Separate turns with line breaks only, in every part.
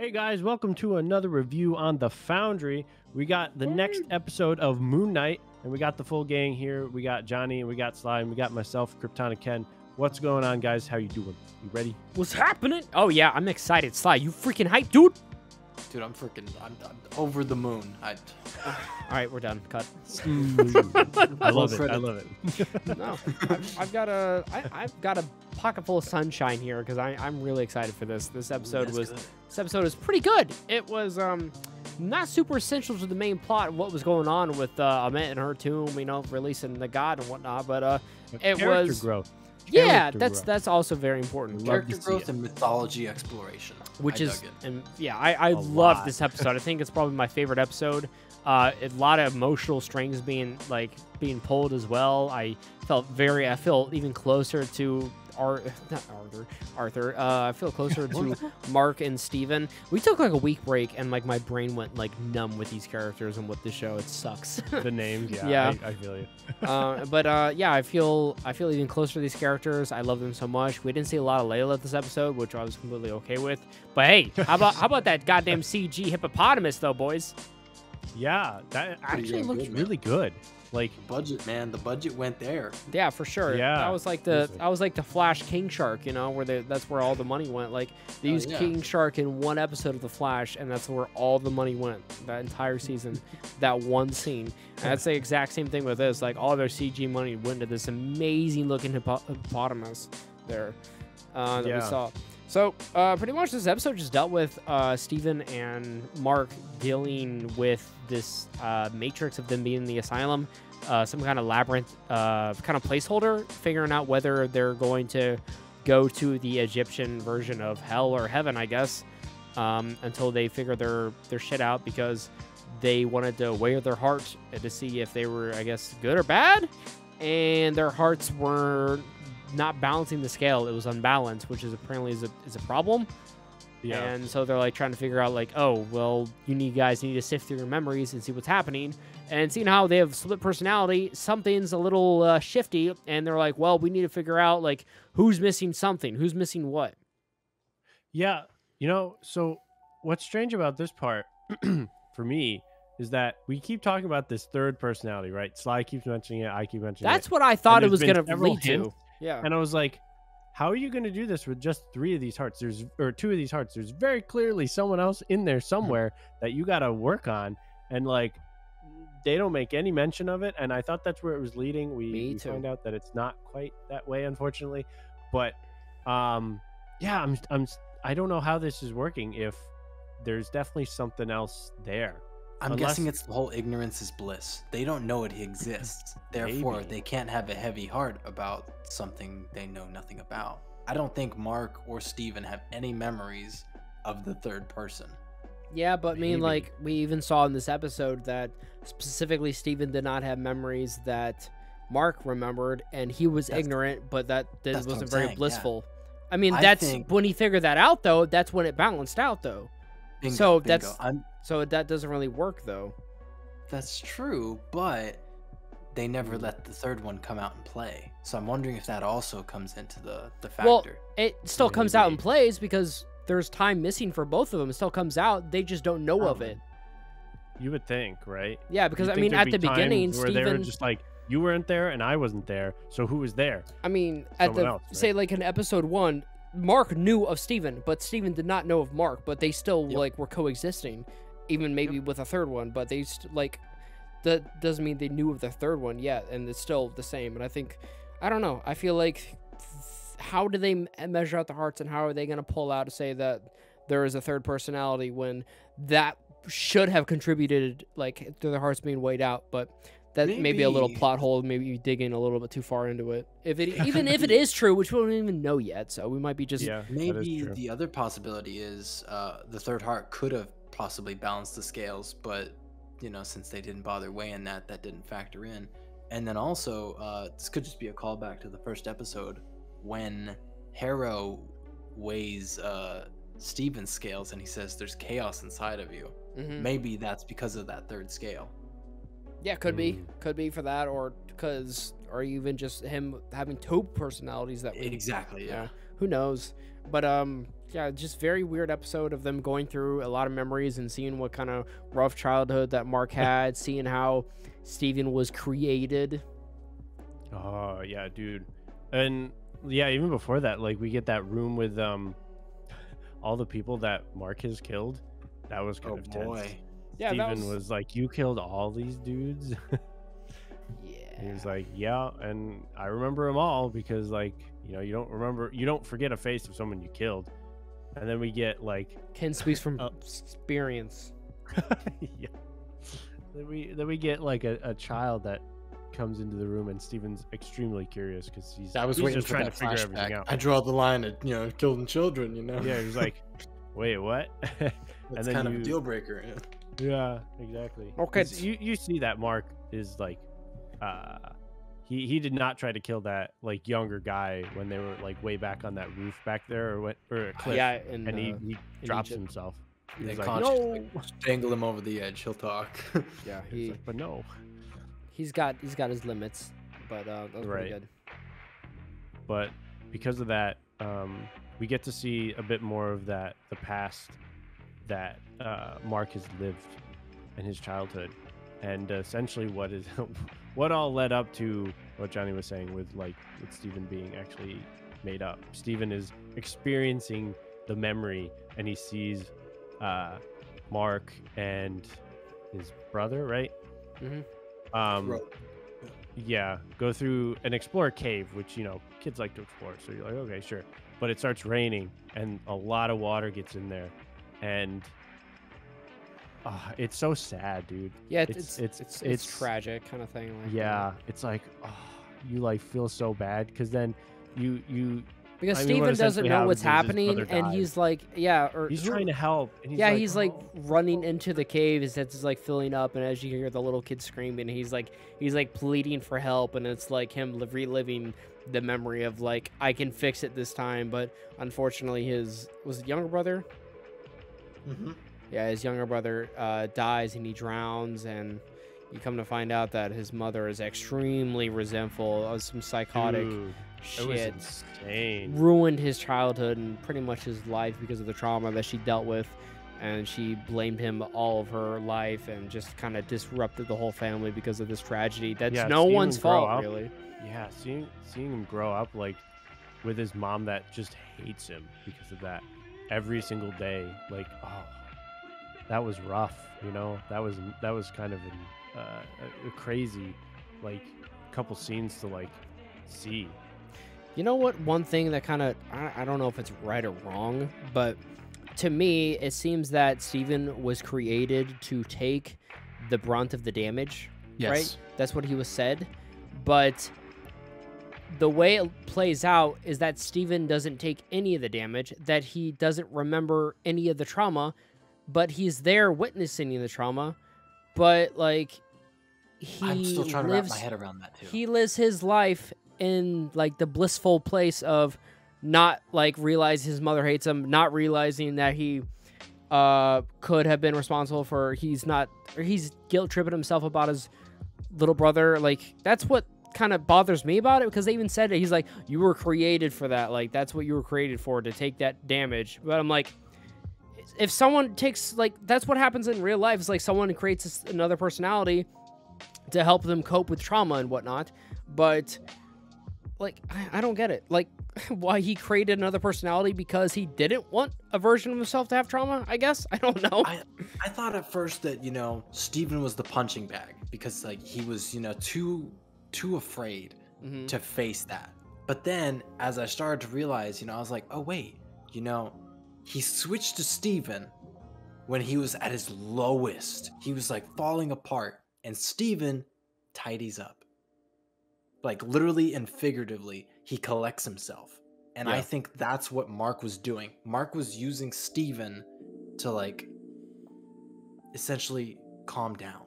Hey guys, welcome to another review on The Foundry. We got the next episode of Moon Knight, and we got the full gang here. We got Johnny, and we got Sly, and we got myself, Kryptonic Ken. What's going on, guys? How you doing? You ready?
What's happening? Oh yeah, I'm excited. Sly, you freaking hype, dude?
Dude, I'm over the moon.
All right, we're done. Cut.
I love it. I love it.
No, I've got a pocket full of sunshine here because I'm really excited for this. This episode was pretty good. It was not super essential to the main plot of what was going on with Ammit and her tomb, you know, releasing the god and whatnot. But it was
growth.
Yeah,
Character
that's also very important.
Character growth and mythology exploration.
I love this episode. I think it's probably my favorite episode. A lot of emotional strings being pulled as well. I feel even closer to Arthur. I feel closer to Mark and Steven. We took like a week break and like my brain went like numb with these characters and with the show. It sucks.
The names, yeah.
Yeah.
I feel you.
Yeah, I feel even closer to these characters. I love them so much. We didn't see a lot of Layla this episode, which I was completely okay with. But hey, how about that goddamn CG hippopotamus though, boys?
Yeah, that actually looks really good. Like
budget, man. The budget went there.
Yeah, for sure.
Yeah,
that was like the Flash King Shark, you know, where that's where all the money went. Like they used King Shark in one episode of the Flash, and that's where all the money went that entire season. That one scene. And that's the exact same thing with this. Like all their CG money went to this amazing looking hippopotamus there that we saw. So pretty much this episode just dealt with Steven and Mark dealing with this matrix of them being in the asylum, some kind of labyrinth kind of placeholder, figuring out whether they're going to go to the Egyptian version of hell or heaven, I guess, until they figure their shit out, because they wanted to weigh their hearts to see if they were, I guess, good or bad, and their hearts were not balancing the scale. It was unbalanced, which is apparently is a problem. Yeah. And so they're like trying to figure out like, oh, well, guys need to sift through your memories and see what's happening. And seeing how they have split personality, something's a little shifty. And they're like, well, we need to figure out like who's missing something, who's missing what.
Yeah, you know. So what's strange about this part for me is that we keep talking about this third personality, right? Sly keeps mentioning it. I keep mentioning it.
That's what I thought it was going to lead to. Yeah.
And I was like, how are you going to do this with just 3 of these hearts? Or 2 of these hearts. There's very clearly someone else in there somewhere that you got to work on. And like, they don't make any mention of it. And I thought that's where it was leading. We find out that it's not quite that way, unfortunately. But yeah, I don't know how this is working if there's definitely something else there.
I'm guessing it's the whole ignorance is bliss. They don't know it exists. Therefore, they can't have a heavy heart about something they know nothing about. I don't think Mark or Steven have any memories of the third person.
Yeah, but I mean, like, we even saw in this episode that specifically Steven did not have memories that Mark remembered, and he was ignorant, but that wasn't very blissful. Yeah. I mean, when he figured that out, though, that's when it balanced out, though. Bingo. So that doesn't really work, though.
That's true, but they never let the third one come out and play. So I'm wondering if that also comes into the factor.
Well, it still comes out and plays because there's time missing for both of them. It still comes out. They just don't know of it.
You would think, right?
Yeah, because I mean, at the beginning,
Steven, they were just like, you weren't there and I wasn't there. So who was there?
I mean, say like in episode 1, Mark knew of Steven, but Steven did not know of Mark, but they still like were coexisting, even maybe with a third one, but they that doesn't mean they knew of the third one yet, and it's still the same. And I don't know, I feel like how do they measure out the hearts, and how are they going to pull out to say that there is a third personality when that should have contributed like to their hearts being weighed out? But that may be a little plot hole. Maybe you dig in a little bit too far into it. Even if it is true, which we don't even know yet, so we might be just
maybe the other possibility is the third heart could have possibly balanced the scales, but you know, since they didn't bother weighing that didn't factor in. And then also this could just be a callback to the first episode when Harrow weighs Steven's scales and he says there's chaos inside of you. Maybe that's because of that third scale.
Yeah, could be for that, or even just him having 2 personalities that we
exactly. Yeah,
who knows? But yeah, just very weird episode of them going through a lot of memories and seeing what kind of rough childhood that Mark had, seeing how Steven was created.
Oh yeah, dude. And yeah, even before that, like we get that room with all the people that Mark has killed. That was kind of tense.
Yeah,
Steven was like, "You killed all these dudes?"
Yeah.
He was like, "Yeah," and I remember them all because, like, you know, you don't forget a face of someone you killed. And then we get like
Ken speaks from experience.
yeah. Then we get like a child that comes into the room, and Steven's extremely curious because he's
waiting
just
for
trying
that
to figure everything
flashback.
out.
I draw the line at killing children.
Yeah, he's like, "Wait, what?"
That's
then
kind of a deal breaker.
Yeah, exactly.
Okay.
You see that Mark is like, he did not try to kill that like younger guy when they were like way back on that roof back there or a cliff.
Yeah,
and he drops
Egypt.
himself.
They
He's like,
consciously
"No."
dangle him over the edge. He'll talk.
Yeah,
He's like, but no.
he's got his limits, but that was pretty good.
But because of that, we get to see a bit more of the past that Mark has lived in his childhood, and essentially what all led up to what Johnny was saying with Steven being actually made up. Steven is experiencing the memory, and he sees Mark and his brother, right?
Mm-hmm.
Yeah, go through and explore a cave, which, kids like to explore. So you're like, okay, sure. But it starts raining, and a lot of water gets in there, and it's so sad, dude.
Yeah, it's tragic kind of thing. Like
yeah, it's like, you feel so bad because then you
because Steven doesn't know what's happening, and he's like,
he's trying to help. And
he's like running into the cave as it's like filling up, and as you hear the little kid screaming, he's like pleading for help, and it's like him reliving the memory of like, I can fix it this time, but unfortunately his younger brother.
Mm-hmm.
Yeah, his younger brother dies and he drowns, and you come to find out that his mother is extremely resentful of some psychotic shit.
It was insane.
Ruined his childhood and pretty much his life because of the trauma that she dealt with, and she blamed him all of her life and just kind of disrupted the whole family because of this tragedy. That's no one's fault, really.
Yeah, seeing him grow up like with his mom that just hates him because of that every single day, like, that was rough, that was kind of a crazy couple scenes to see.
You know what? One thing that kind of, I don't know if it's right or wrong, but to me, it seems that Steven was created to take the brunt of the damage.
Yes.
Right? That's what he was said. But the way it plays out is that Steven doesn't take any of the damage, that he doesn't remember any of the trauma, but he's there witnessing the trauma. But
I'm still trying to wrap my head around that too.
He lives his life in the blissful place of not realize his mother hates him, not realizing that he could have been responsible for he's guilt tripping himself about his little brother. That's what kind of bothers me about it, because they even said it. He's like, you were created for that. That's what you were created for, to take that damage. But I'm like, if someone takes that's what happens in real life. It's someone creates another personality to help them cope with trauma and whatnot. But I don't get it. Why he created another personality, because he didn't want a version of himself to have trauma, I guess. I don't know.
I thought at first that, Steven was the punching bag because he was, too afraid to face that. But then as I started to realize, I was like, oh wait, he switched to Steven when he was at his lowest. He was falling apart, and Steven tidies up. Literally and figuratively, he collects himself. And I think that's what Mark was doing. Mark was using Steven to essentially calm down.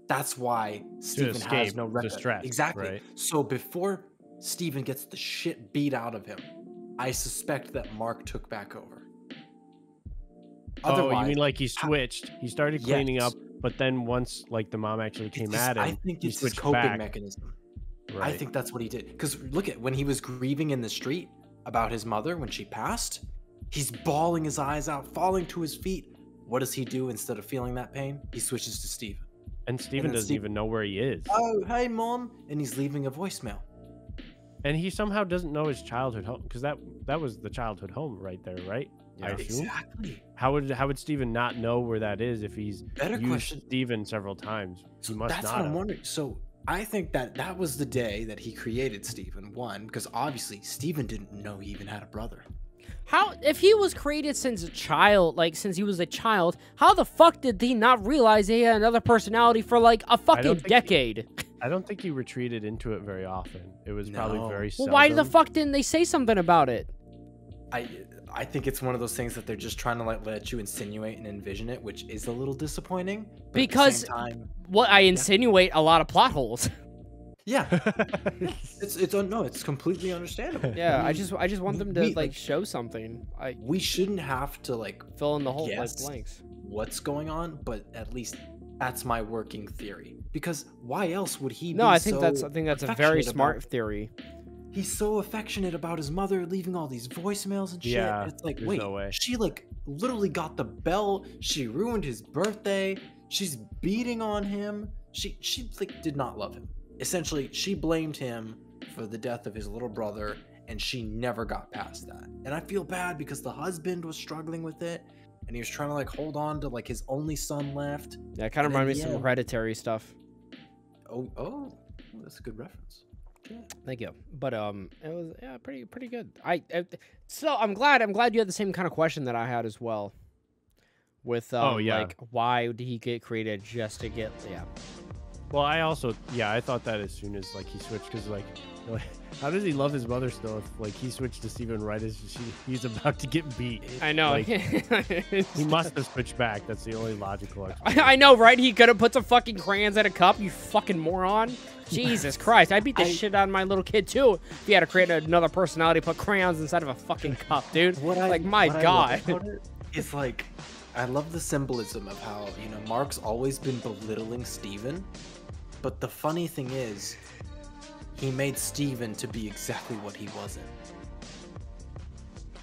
That's why Steven has no record.
Distress,
exactly.
Right?
So before Steven gets the shit beat out of him, I suspect that Mark took back over.
Otherwise, you mean he switched? He started cleaning up, but then once the mom actually came at him,
I think it's his coping mechanism. Right. I think that's what he did. Because look at when he was grieving in the street about his mother when she passed, He's bawling his eyes out, falling to his feet. What does he do instead of feeling that pain? He switches to Steven.
And Steven doesn't even know where he is.
Oh, hey, Mom. And he's leaving a voicemail.
And he somehow doesn't know his childhood home, because that was the childhood home right there, right?
Yeah,
I assume.
Exactly.
How would Steven not know where that is if he's
Better
used
question.
Steven several times? He must
That's
not
what I'm
have.
wondering. So I think that was the day that he created Steven. One, because obviously Steven didn't know he even had a brother.
How, if he was created since a child, like since he was a child, how the fuck did he not realize he had another personality for like a fucking decade?
I don't think he retreated into it very often. It was probably very
Well,
seldom.
why the fuck didn't they say something about it?
I think it's one of those things that they're just trying to like let you insinuate and envision it, which is a little disappointing. But
Because
at the same time,
what I insinuate a lot of plot holes.
yeah, it's completely understandable.
Yeah,
I mean,
I just want them to like show something.
we shouldn't have to like
Fill in the whole like
guess
blanks.
what's going on, but at least that's my working theory. Because why else would he?
No,
be
I think
so
that's a very
affectionate
smart
about-
theory.
He's so affectionate about his mother leaving all these voicemails and shit.
Yeah,
It's like,
there's
wait,
no way.
she like literally got the bell. She ruined his birthday. She's beating on him. She like did not love him. Essentially, she blamed him for the death of his little brother, and she never got past that. And I feel bad because the husband was struggling with it, and he was trying to like hold on to like his only son left.
Yeah, it kind of
And then,
reminds me of some
yeah.
Hereditary stuff.
Oh, that's a good reference. Yeah.
Thank you. But it was pretty good. So I'm glad you had the same kind of question that I had as well. With like why did he get created just to get
Well, I also I thought that as soon as like he switched, because like how does he love his mother still if like he switched to Steven right as he's about to get beat?
I know.
Like, he must have switched back. That's the only logical explanation.
I know, right? He could have put some fucking crayons in a cup, you fucking moron. Jesus Christ, I beat the shit out of my little kid too if he had to create another personality, put crayons inside of a fucking cup, dude. My God.
It's like, I love the symbolism of how, Mark's always been belittling Steven, but the funny thing is, he made Steven to be exactly what he wasn't.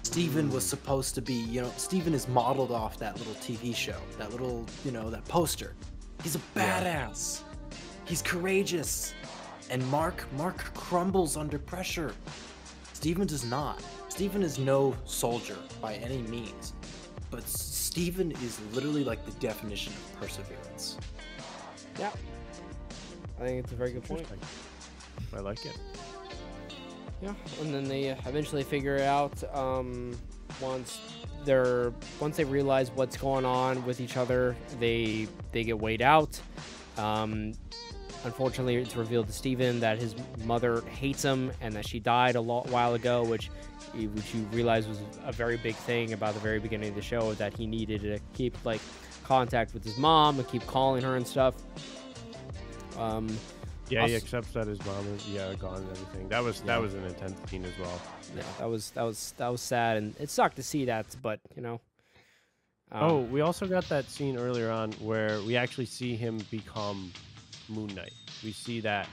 Steven was supposed to be, Steven is modeled off that little TV show, that little, that poster. He's a badass. He's courageous. And Mark crumbles under pressure. Steven does not. Steven is no soldier by any means. But Steven is literally like the definition of perseverance.
Yeah. I think it's a very good point.
I like it.
Yeah, and then they eventually figure it out once they realize what's going on with each other, they get weighed out. Unfortunately, it's revealed to Steven that his mother hates him and that she died a while ago, which you realize was a very big thing about the very beginning of the show, that he needed to keep like contact with his mom and keep calling her and stuff.
He accepts that his mom is gone and everything. That was an intense scene as well.
Yeah, that was sad, and it sucked to see that, but
we also got that scene earlier on where we actually see him become Moon Knight. We see that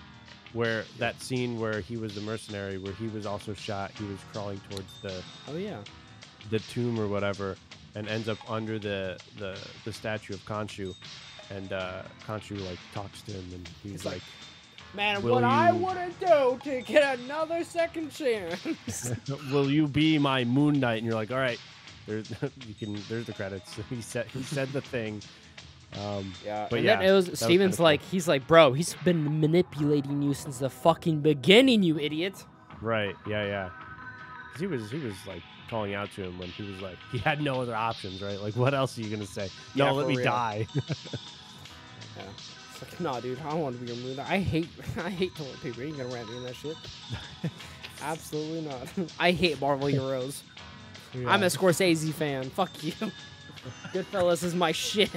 that scene where he was the mercenary, where he was also shot. He was crawling towards the tomb or whatever, and ends up under the statue of Khonshu, and Khonshu like talks to him, and he's like,
man, what I wouldn't do to get another second chance.
Will you be my Moon Knight? And you're like, all right, there's the credits. He said the thing. But
then it was Steven's like, he's like, bro, he's been manipulating you since the fucking beginning, you idiot.
Right. Yeah. Because he was like calling out to him when he was like, he had no other options, right? Like, what else are you gonna say? No, let me die.
Yeah. It's like, nah, dude, I don't want to be your Moon Knight. I hate toilet paper. You ain't gonna rat me in that shit. Absolutely not. I hate Marvel heroes. Yeah. I'm a Scorsese fan. Fuck you. Goodfellas is my shit.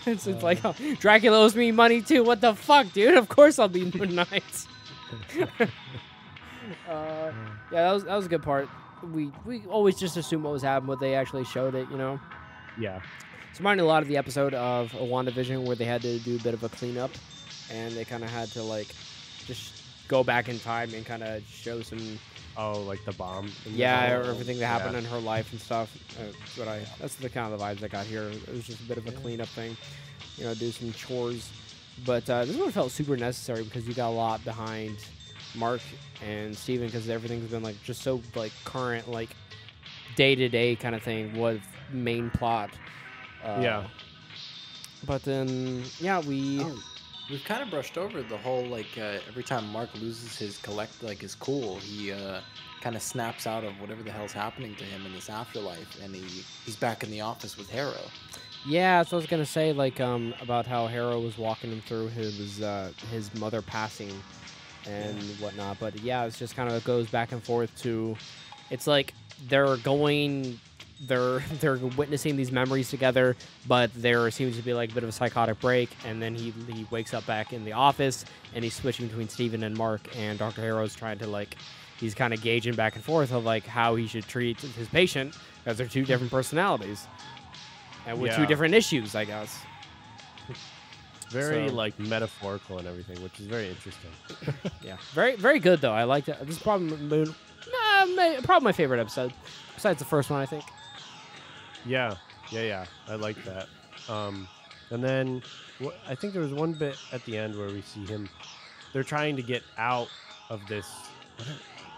It's like, oh, Dracula owes me money too. What the fuck, dude? Of course I'll be Moon Knight. That was a good part. We always just assume what was happening, but they actually showed it,
Yeah.
It's reminded a lot of the episode of WandaVision where they had to do a bit of a cleanup, and they kind of had to like just go back in time and kind of show some
Oh, like the bomb.
Yeah, or everything that happened in her life and stuff. That's the kind of the vibes I got here. It was just a bit of a cleanup thing, you know, do some chores. But this one felt super necessary because you got a lot behind Mark and Steven because everything's been like just so like current, like day-to-day kind of thing with main plot.
Yeah.
But then, yeah, we've
kind of brushed over the whole like every time Mark loses his his cool, he kind of snaps out of whatever the hell's happening to him in this afterlife, and he's back in the office with Harrow.
Yeah, so I was gonna say like about how Harrow was walking him through his mother passing and whatnot. But yeah, it's just kind of goes back and forth to, it's like they're witnessing these memories together, but there seems to be like a bit of a psychotic break, and then he wakes up back in the office and he's switching between Steven and Mark, and Dr. Harrow's trying to he's kind of gauging back and forth of like how he should treat his patient, because they're two different personalities and with two different issues, I guess.
Very like metaphorical and everything, which is very interesting.
Yeah, very very good though. I liked it. This is probably my favorite episode, besides the first one, I think.
Yeah, I like that. And then I think there was one bit at the end where we see him. They're trying to get out of this.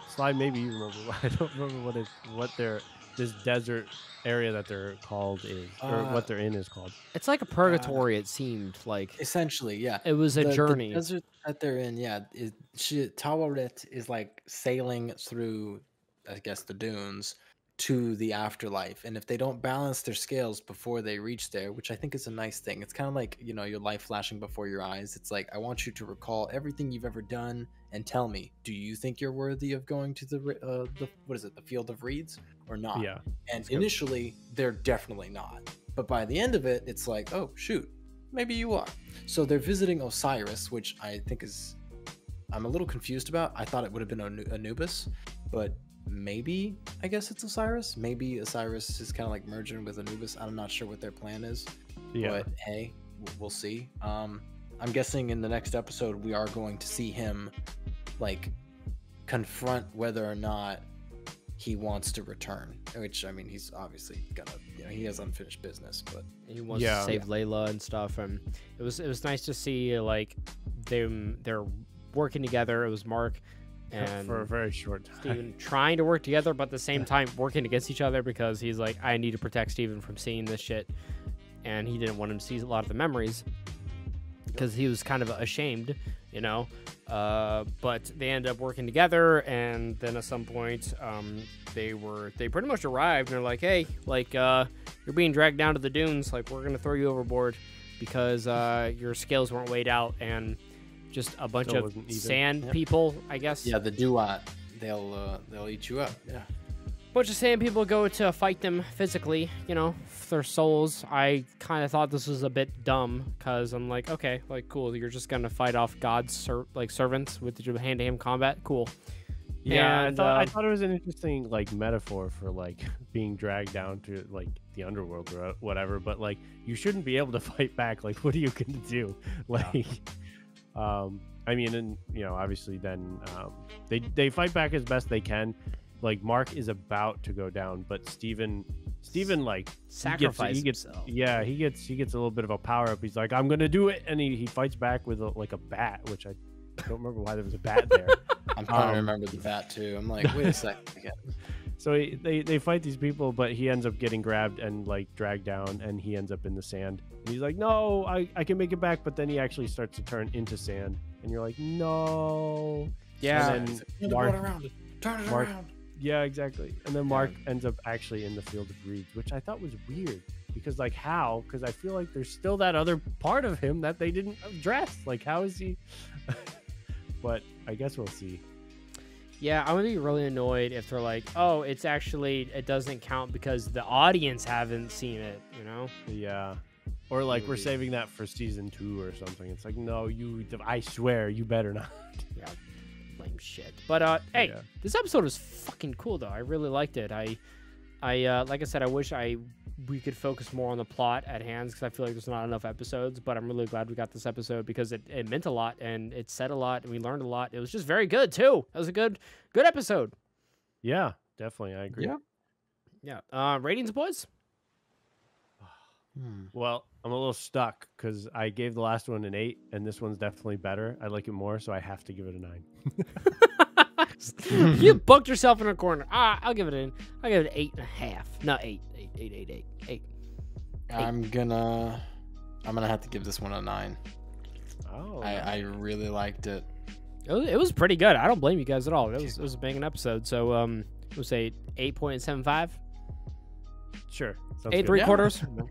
Slide, maybe you remember. I don't remember what this desert area that they're called is, or what they're in is called.
It's like a purgatory. It seemed like
essentially, yeah.
It was a journey.
The desert that they're in, Tawaret is like sailing through, I guess, the dunes to the afterlife, and if they don't balance their scales before they reach there, which I think is a nice thing, it's kind of like, you know, your life flashing before your eyes. It's like, I want you to recall everything you've ever done and tell me, do you think you're worthy of going to the what is it, the Field of Reeds, or not?
Yeah.
And initially they're definitely not, but by the end of it, it's like, oh shoot, maybe you are. So they're visiting Osiris, which I think is, I'm a little confused about. I thought it would have been Anubis, but maybe, I guess it's Osiris. Maybe Osiris is kind of like merging with Anubis. I'm not sure what their plan is. Yeah. But hey, we'll see. I'm guessing in the next episode we are going to see him like confront whether or not he wants to return. Which, I mean, he's obviously gonna, you know, he has unfinished business, but
he wants to save Layla and stuff. And it was nice to see like they're working together. It was Mark and
for a very short time,
Steven trying to work together, but at the same time working against each other, because he's like, I need to protect Steven from seeing this shit, and he didn't want him to see a lot of the memories because he was kind of ashamed, you know. But they ended up working together, and then at some point, they pretty much arrived, and they're like, hey, like you're being dragged down to the dunes, like we're gonna throw you overboard because your scales weren't weighed out, and just a bunch of sand people, I guess.
Yeah, the Duat. They'll eat you up. Yeah.
Bunch of sand people go to fight them physically, you know, for their souls. I kind of thought this was a bit dumb, because I'm like, okay, like, cool, you're just gonna fight off God's servants with your hand-to-hand combat. Cool.
Yeah, and I thought it was an interesting like metaphor for like being dragged down to like the underworld or whatever. But like, you shouldn't be able to fight back. Like, what are you gonna do? Like. Yeah. I mean, and you know, obviously, then they fight back as best they can. Like, Mark is about to go down, but Steven like
sacrifice.
He gets a little bit of a power up. He's like, I'm gonna do it, and he fights back with a bat, which I don't remember why there was a bat there.
I'm trying to remember the bat too. I'm like, wait a second.
So they fight these people, but he ends up getting grabbed and like dragged down, and he ends up in the sand. And he's like, no, I can make it back, but then he actually starts to turn into sand, and you're like, no.
Yeah.
And then
Turn it around.
Yeah, exactly. And then Mark ends up actually in the Field of Reeds, which I thought was weird, because like, how? Because I feel like there's still that other part of him that they didn't address. Like, how is he? But I guess we'll see.
Yeah, I'm gonna be really annoyed if they're like, oh, it doesn't count because the audience haven't seen it, you know?
Yeah. Or like, we're saving that for season 2 or something. It's like, no, I swear, you better not.
Yeah, lame shit. But hey, this episode was fucking cool though. I really liked it. I like I said, I wish we could focus more on the plot at hand, because I feel like there's not enough episodes, but I'm really glad we got this episode because it meant a lot, and it said a lot, and we learned a lot. It was just very good too. It was a good episode.
Yeah, definitely. I agree.
Yeah. Ratings, boys?
Well, I'm a little stuck because I gave the last one an 8, and this one's definitely better. I like it more, so I have to give it a 9.
You booked yourself in a corner. I'll give it an 8.5. No, 8.
I'm gonna have to give this one a 9.
Oh,
I really liked it.
It was pretty good. I don't blame you guys at all. It was a banging episode. So we'll say 8.75.
sure.
8 3/4.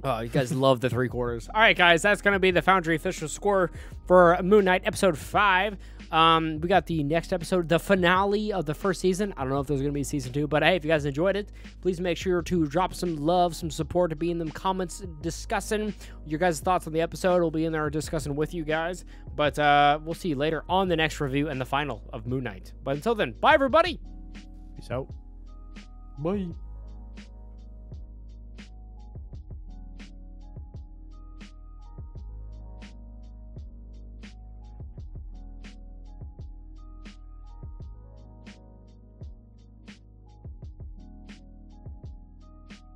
Oh, you guys love the 3/4. All right, guys, that's gonna be the Foundry official score for Moon Knight episode 5. We got the next episode, the finale of the first season. I don't know if there's going to be season 2, but hey, if you guys enjoyed it, please make sure to drop some love, some support, to be in the comments discussing your guys' thoughts on the episode. We'll be in there discussing with you guys, but we'll see you later on the next review and the final of Moon Knight. But until then, bye, everybody.
Peace out.
Bye.